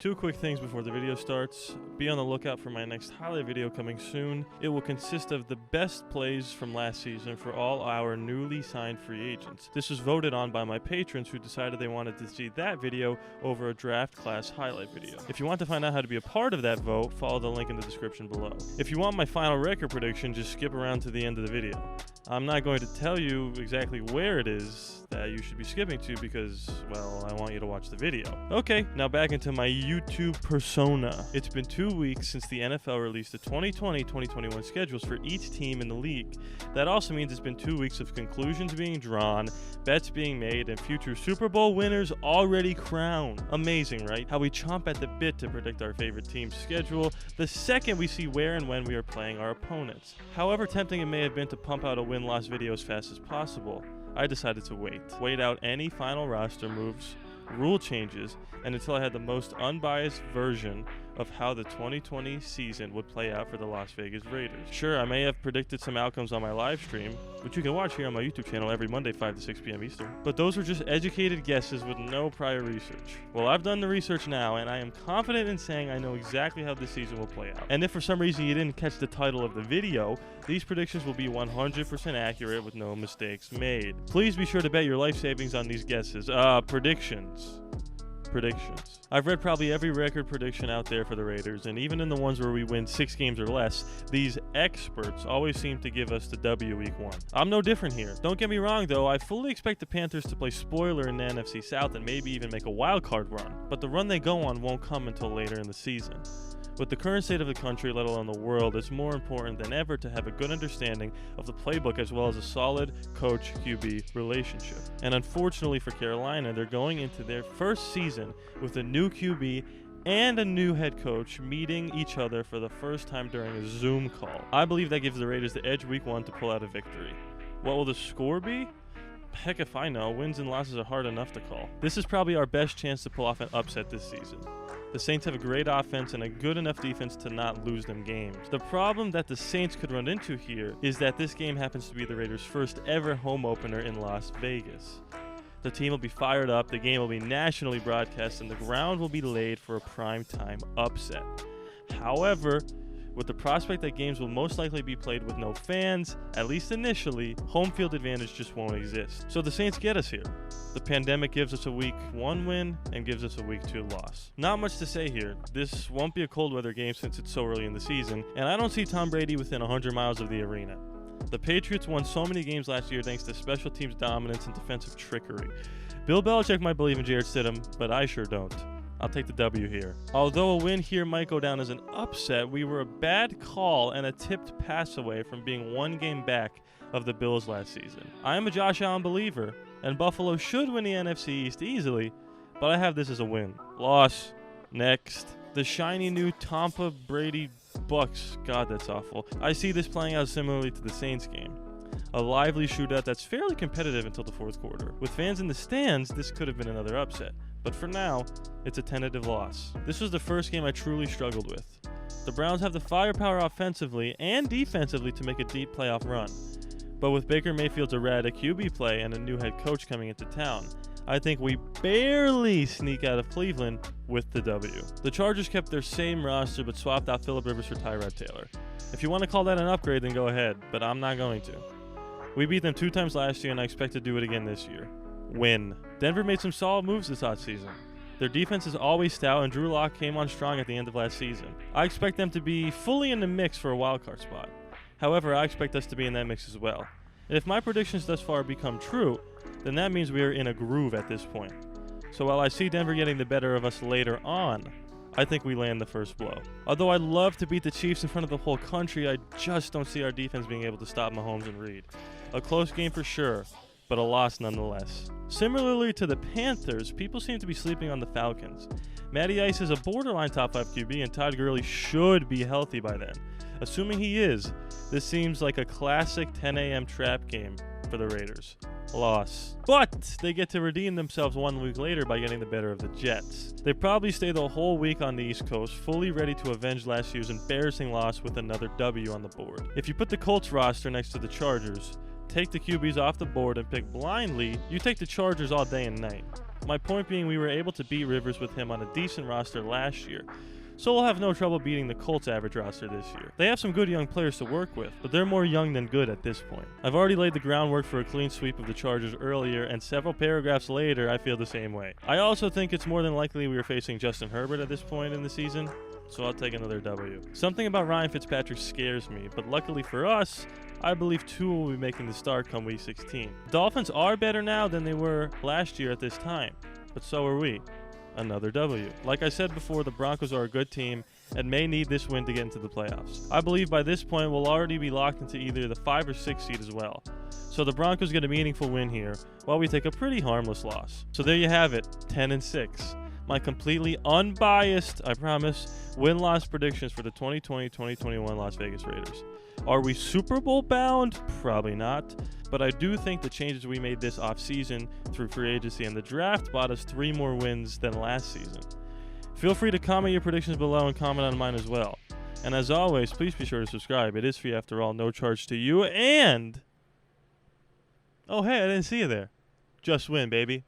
Two quick things before the video starts. Be on the lookout for my next highlight video coming soon. It will consist of the best plays from last season for all our newly signed free agents. This was voted on by my patrons who decided they wanted to see that video over a draft class highlight video. If you want to find out how to be a part of that vote, follow the link in the description below. If you want my final record prediction, just skip around to the end of the video. I'm not going to tell you exactly where it is that you should be skipping to because, well, I want you to watch the video. Okay, now back into my YouTube persona. It's been 2 weeks since the NFL released the 2020-2021 schedules for each team in the league. That also means it's been 2 weeks of conclusions being drawn, bets being made, and future Super Bowl winners already crowned. Amazing, right? How we chomp at the bit to predict our favorite team's schedule the second we see where and when we are playing our opponents. However tempting it may have been to pump out a win-loss video as fast as possible, I decided to wait out any final roster moves, rule changes, and until I had the most unbiased version of how the 2020 season would play out for the Las Vegas Raiders. Sure, I may have predicted some outcomes on my live stream, which you can watch here on my YouTube channel every Monday 5 to 6 p.m. Eastern, but those were just educated guesses with no prior research. Well, I've done the research now, and I am confident in saying I know exactly how this season will play out. And if for some reason you didn't catch the title of the video, these predictions will be 100% accurate with no mistakes made. Please be sure to bet your life savings on these guesses. Predictions. I've read probably every record prediction out there for the Raiders, and even in the ones where we win 6 games or less, these experts always seem to give us the W week 1. I'm no different here. Don't get me wrong though, I fully expect the Panthers to play spoiler in the NFC South and maybe even make a wild card run, but the run they go on won't come until later in the season. With the current state of the country, let alone the world, it's more important than ever to have a good understanding of the playbook as well as a solid coach-QB relationship. And unfortunately for Carolina, they're going into their first season with a new QB and a new head coach meeting each other for the first time during a Zoom call. I believe that gives the Raiders the edge week 1 to pull out a victory. What will the score be? Heck if I know, wins and losses are hard enough to call. This is probably our best chance to pull off an upset this season. The Saints have a great offense and a good enough defense to not lose them games. The problem that the Saints could run into here is that this game happens to be the Raiders' first ever home opener in Las Vegas. The team will be fired up, the game will be nationally broadcast, and the ground will be laid for a primetime upset. However, with the prospect that games will most likely be played with no fans, at least initially, home field advantage just won't exist. So the Saints get us here. The pandemic gives us a week 1 win and gives us a week 2 loss. Not much to say here. This won't be a cold weather game since it's so early in the season, and I don't see Tom Brady within 100 miles of the arena. The Patriots won so many games last year thanks to special teams dominance and defensive trickery. Bill Belichick might believe in Jarrett Stidham, but I sure don't. I'll take the W here. Although a win here might go down as an upset, we were a bad call and a tipped pass away from being 1 game back of the Bills last season. I am a Josh Allen believer, and Buffalo should win the NFC East easily, but I have this as a win. Loss. Next. The shiny new Tampa Brady Bucks. God, that's awful. I see this playing out similarly to the Saints game. A lively shootout that's fairly competitive until the 4th quarter. With fans in the stands, this could have been another upset. But for now, it's a tentative loss. This was the first game I truly struggled with. The Browns have the firepower offensively and defensively to make a deep playoff run. But with Baker Mayfield's erratic QB play and a new head coach coming into town, I think we barely sneak out of Cleveland with the W. The Chargers kept their same roster but swapped out Phillip Rivers for Tyrod Taylor. If you want to call that an upgrade, then go ahead, but I'm not going to. We beat them 2 times last year and I expect to do it again this year. Win. Denver made some solid moves this offseason. Their defense is always stout and Drew Lock came on strong at the end of last season. I expect them to be fully in the mix for a wildcard spot. However, I expect us to be in that mix as well. And if my predictions thus far become true, then that means we are in a groove at this point. So while I see Denver getting the better of us later on, I think we land the first blow. Although I'd love to beat the Chiefs in front of the whole country, I just don't see our defense being able to stop Mahomes and Reed. A close game for sure, but a loss nonetheless. Similarly to the Panthers, people seem to be sleeping on the Falcons. Matty Ice is a borderline top 5 QB and Todd Gurley should be healthy by then. Assuming he is, this seems like a classic 10 a.m. trap game for the Raiders. Loss. But they get to redeem themselves 1 week later by getting the better of the Jets. They probably stay the whole week on the East Coast, fully ready to avenge last year's embarrassing loss with another W on the board. If you put the Colts roster next to the Chargers, take the QBs off the board and pick blindly, you take the Chargers all day and night. My point being, we were able to beat Rivers with him on a decent roster last year, so we'll have no trouble beating the Colts' average roster this year. They have some good young players to work with, but they're more young than good at this point. I've already laid the groundwork for a clean sweep of the Chargers earlier, and several paragraphs later, I feel the same way. I also think it's more than likely we are facing Justin Herbert at this point in the season, so I'll take another W. Something about Ryan Fitzpatrick scares me, but luckily for us, I believe Tua will be making the start come week 16. The Dolphins are better now than they were last year at this time, but so are we. Another W. Like I said before, the Broncos are a good team and may need this win to get into the playoffs. I believe by this point we'll already be locked into either the 5 or 6 seed as well. So the Broncos get a meaningful win here, while we take a pretty harmless loss. So there you have it, 10-6. My completely unbiased, I promise, win-loss predictions for the 2020-2021 Las Vegas Raiders. Are we Super Bowl bound? Probably not. But I do think the changes we made this offseason through free agency and the draft bought us 3 more wins than last season. Feel free to comment your predictions below and comment on mine as well. And as always, please be sure to subscribe. It is free after all, no charge to you. And, oh hey, I didn't see you there. Just win, baby.